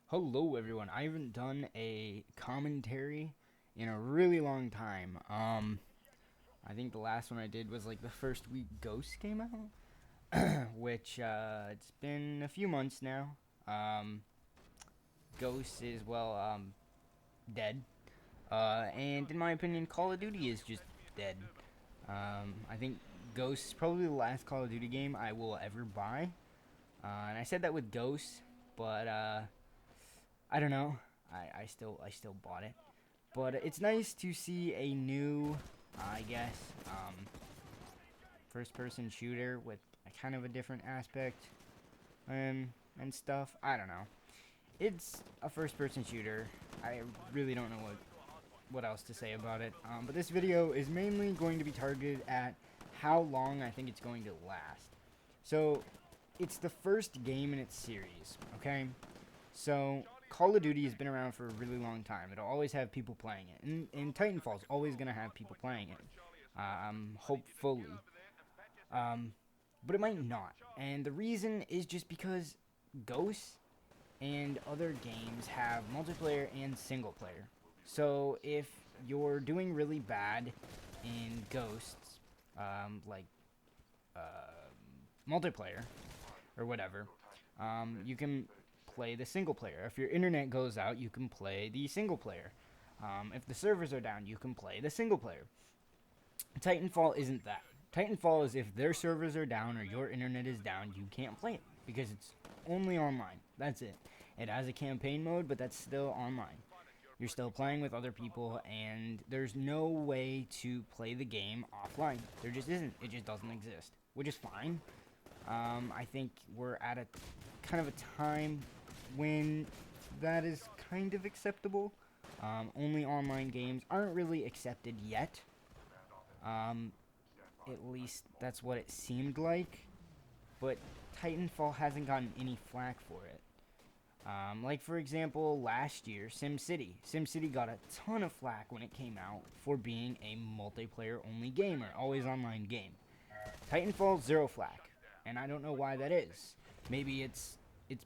Hello everyone. I haven't done a commentary in a really long time. I think the last one I did was like the first week Ghost came out, which it's been a few months now. Um, Ghost is dead. And in my opinion, Call of Duty is just dead. I think Ghost is probably the last Call of Duty game I will ever buy. And I said that with Ghost, but I don't know. I still bought it. But it's nice to see a new, I guess, first-person shooter with a kind of a different aspect, and stuff. I don't know. It's a first-person shooter. I really don't know what else to say about it. But this video is mainly going to be targeted at how long I think it's going to last. So, it's the first game in its series. Okay, so Call of Duty has been around for a really long time. It'll always have people playing it, and Titanfall is always gonna have people playing it. Hopefully, um, but it might not. And the reason is just because Ghosts and other games have multiplayer and single player. So if you're doing really bad in Ghosts, like uh, multiplayer or whatever, you can play the single player. If your internet goes out, you can play the single player. If the servers are down, you can play the single player. Titanfall isn't that. Titanfall is if their servers are down or your internet is down, you can't play it because it's only online. That's it. It has a campaign mode, but that's still online. You're still playing with other people, and there's no way to play the game offline. There just isn't. It just doesn't exist, which is fine. I think we're at a kind of a time when that is kind of acceptable. Only online games aren't really accepted yet. Um, at least that's what it seemed like. But Titanfall hasn't gotten any flack for it. Like, for example, last year, SimCity. SimCity got a ton of flack when it came out for being a multiplayer only game or always online game. Titanfall, zero flack. And I don't know why that is. Maybe it's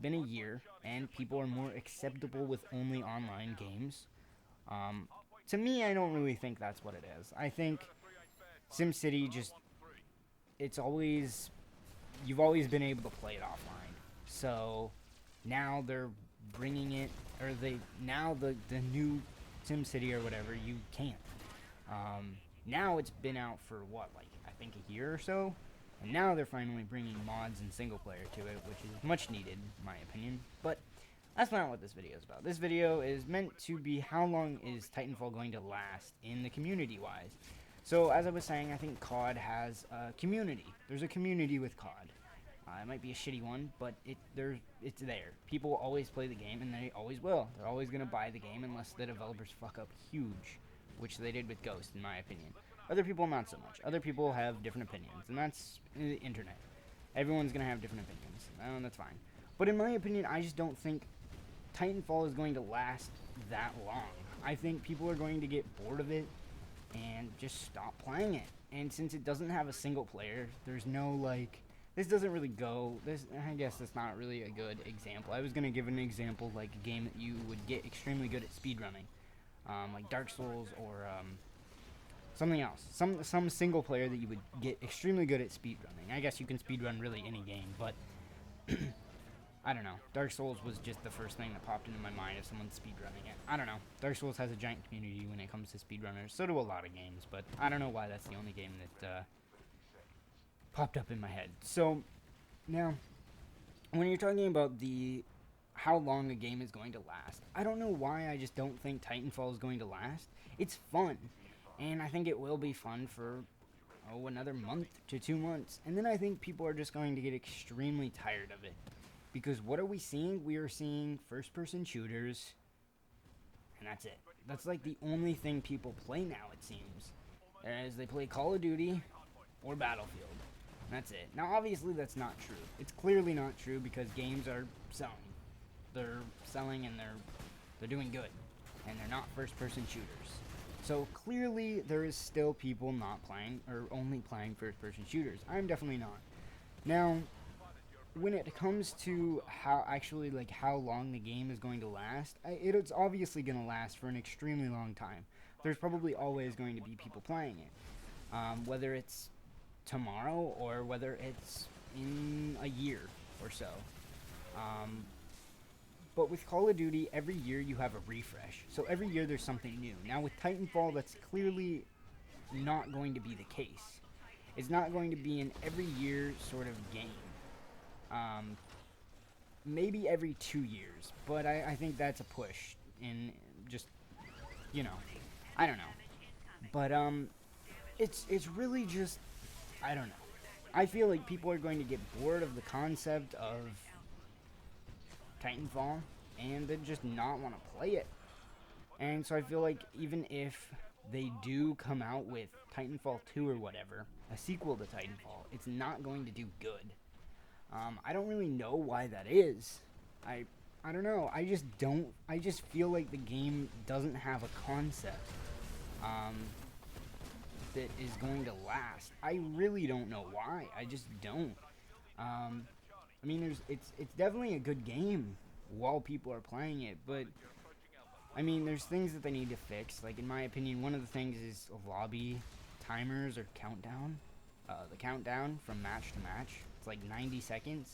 been a year and people are more acceptable with only online games. Um, to me, I don't really think that's what it is. I think SimCity just it's always you've always been able to play it offline. So now they're bringing it, or they now the new SimCity or whatever you can't. Now it's been out for what, like I think a year or so, and now they're finally bringing mods and single player to it, which is much needed, in my opinion. But that's not what this video is about. This video is meant to be how long is Titanfall going to last in the community-wise. So, as I was saying, I think COD has a community. There's a community with COD. It might be a shitty one, but it's there. People always play the game, and they always will. They're always going to buy the game unless the developers fuck up huge, which they did with Ghost, in my opinion. Other people, not so much. Other people have different opinions, and that's the internet. Everyone's going to have different opinions, and that's fine. But in my opinion, I just don't think Titanfall is going to last that long. I think people are going to get bored of it and just stop playing it. And since it doesn't have a single player, there's no like this doesn't really go this I guess that's not really a good example. I was going to give an example like a game that you would get extremely good at speedrunning. Like Dark Souls or something else. Some single player that you would get extremely good at speedrunning. I guess you can speedrun really any game, but I don't know. Dark Souls was just the first thing that popped into my mind if someone's speedrunning it. I don't know. Dark Souls has a giant community when it comes to speedrunners. So do a lot of games, but I don't know why that's the only game that popped up in my head. So, now, when you're talking about the how long a game is going to last, I don't know why I just don't think Titanfall is going to last. It's fun, and I think it will be fun for another month to 2 months, and then I think people are just going to get extremely tired of it. Because what are we seeing? We are seeing first-person shooters, and that's it. That's like the only thing people play now, it seems. As they play Call of Duty or Battlefield. And that's it. Now, obviously, that's not true. It's clearly not true because games are selling. They're selling and they're doing good. And they're not first-person shooters. So, clearly, there is still people not playing, or only playing first-person shooters. I'm definitely not. Now, when it comes to how actually like how long the game is going to last, it's obviously going to last for an extremely long time. There's probably always going to be people playing it, whether it's tomorrow or whether it's in a year or so. Um, but with Call of Duty, every year you have a refresh, so every year there's something new. Now with Titanfall, that's clearly not going to be the case. It's not going to be an every year sort of game. Um, Maybe every 2 years, but I think that's a push. In just, you know, I don't know. But it's really just, I don't know. I feel like people are going to get bored of the concept of Titanfall and they just not want to play it. And so I feel like even if they do come out with Titanfall 2 or whatever, a sequel to Titanfall, it's not going to do good. I don't really know why that is. I I don't know. I just don't. I just feel like the game doesn't have a concept um, that is going to last. I really don't know why. I just don't. Um, I mean, it's definitely a good game while people are playing it, but I mean, there's things that they need to fix. Like in my opinion, one of the things is lobby timers or countdown. The countdown from match to match. It's like 90 seconds.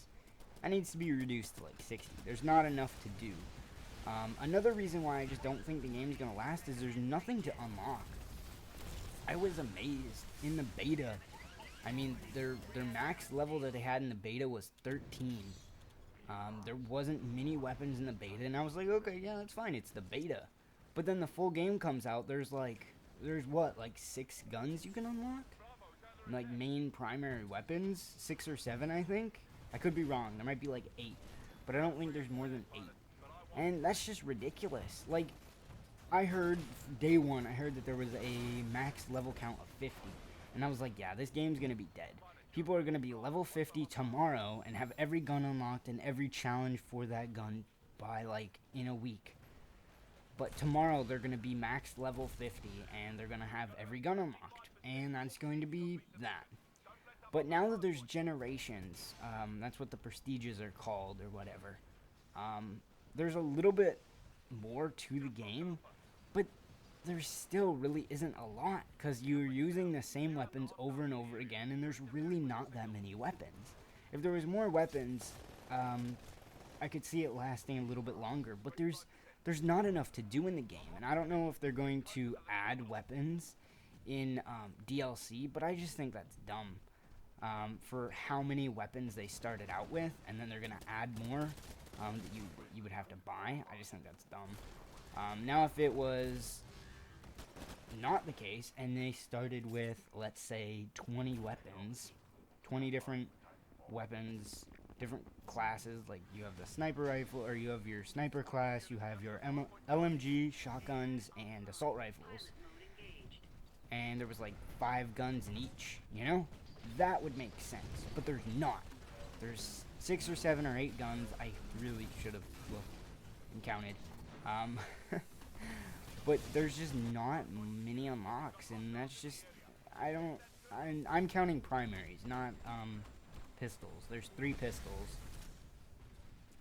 That needs to be reduced to like 60. There's not enough to do. Another reason why I just don't think the game's gonna last is there's nothing to unlock. I was amazed in the beta. I mean, their max level that they had in the beta was 13. There wasn't many weapons in the beta, and I was like, okay, yeah, that's fine. It's the beta. But then the full game comes out. There's what, like 6 guns you can unlock? Like main primary weapons, 6 or 7, I think. I could be wrong. There might be like 8, but I don't think there's more than 8. And that's just ridiculous. Like, I heard day one, I heard that there was a max level count of 50, and I was like, yeah, this game's gonna be dead. People are gonna be level 50 tomorrow and have every gun unlocked and every challenge for that gun by like in a week. But tomorrow they're gonna be max level 50 and they're gonna have every gun unlocked, and that's going to be that. But now that there's generations, that's what the prestiges are called or whatever. There's a little bit more to the game, but there still really isn't a lot because you're using the same weapons over and over again, and there's really not that many weapons. If there was more weapons, I could see it lasting a little bit longer, but there's not enough to do in the game, and I don't know if they're going to add weapons in DLC, but I just think that's dumb. For how many weapons they started out with, and then they're gonna add more that you would have to buy. I just think that's dumb. Now, if it was not the case, and they started with, let's say, 20 weapons, 20 different weapons, different classes, like you have the sniper rifle, or you have your sniper class, you have your LMG, shotguns, and assault rifles, and there was like 5 guns in each, you know? That would make sense, but there's not. There's 6 or 7 or 8 guns. I really should have looked and counted. But there's just not many unlocks, and that's just, I'm counting primaries, not pistols. There's 3 pistols.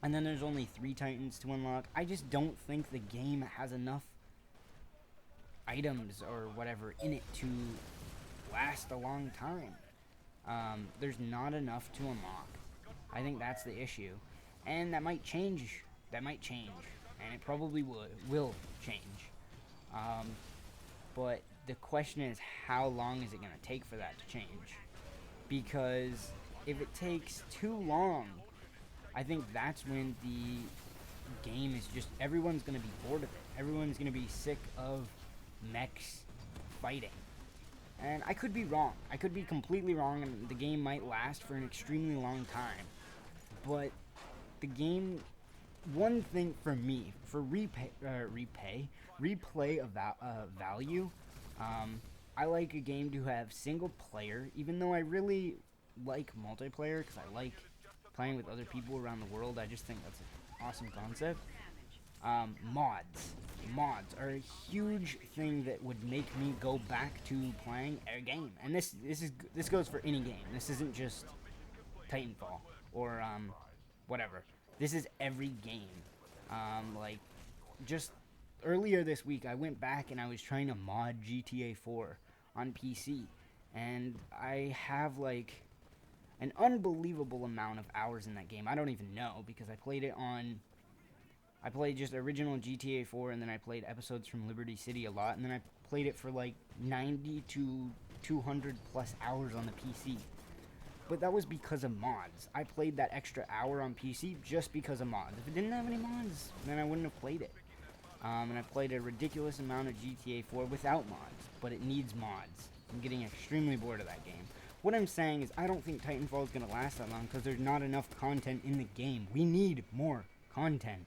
And then there's only 3 Titans to unlock. I just don't think the game has enough items or whatever in it to last a long time. There's not enough to unlock. I think that's the issue. And that might change. And it probably will change. But the question is, how long is it going to take for that to change? Because if it takes too long, I think that's when the game is just, everyone's going to be bored of it. Everyone's going to be sick of mechs fighting. And I could be wrong. I could be completely wrong, and the game might last for an extremely long time. But the game, one thing for me, for replay value, I like a game to have single player, even though I really like multiplayer, because I like playing with other people around the world. I just think that's an awesome concept. Mods are a huge thing that would make me go back to playing a game, and this goes for any game. This isn't just Titanfall. or whatever. This is every game. Like, just earlier this week, I went back and I was trying to mod GTA 4 on PC, and I have like an unbelievable amount of hours in that game. I don't even know, because I played just original GTA 4, and then I played episodes from Liberty City a lot, and then I played it for like 90 to 200 plus hours on the PC. But that was because of mods. I played that extra hour on PC just because of mods. If it didn't have any mods, then I wouldn't have played it. And I played a ridiculous amount of GTA 4 without mods, but it needs mods. I'm getting extremely bored of that game. What I'm saying is I don't think Titanfall is going to last that long because there's not enough content in the game. We need more content.